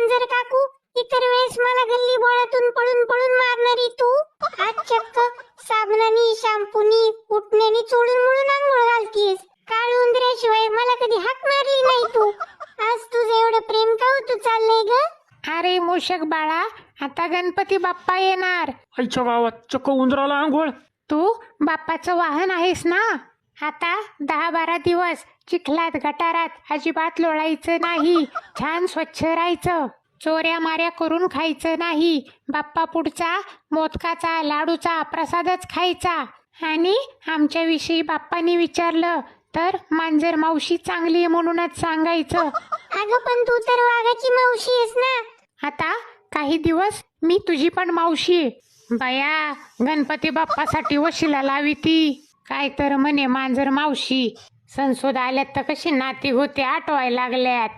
मांजर काकू, इतर वेळेस मला गल्ली बोळातून पळून पळून मारणारी तू आज चक्क साबणानी शॅम्पूनी उठण्यानी चोळून मुळून आंघोळ घालतीस. काळ उंदऱ्याशिवाय मला कधी हाक मारली नाही तू. आज तुझं एवढं प्रेम का होतं चाललंय ग? अरे मूषक बाळा, आता गणपती बाप्पा येणार. आईच्या गावात चक्क उंदराला आंघोळ. तू बाप्पाचं वाहन आहेस ना. आता 10-12 दिवस चिखलात गटारात अजिबात लोळायचं नाही. छान स्वच्छ राहायचं. चोऱ्या माऱ्या करून खायचं नाही. बाप्पा पुढचा मोदकाचा लाडूचा प्रसादच खायचा. आणि आमच्याविषयी बाप्पानी विचारलं तर मांजर मावशी चांगली आहे म्हणूनच सांगायचं. अगं पण तू तर वाघाची मावशी आहेस ना. आता काही दिवस मी तुझी पण मावशी आहे. बया, गणपती बाप्पासाठी वशिला लावी ती. काय तर म्हणे मांजर मावशी. संसोद आल्यात तर कशी नाती होते आठवायला लागल्यात.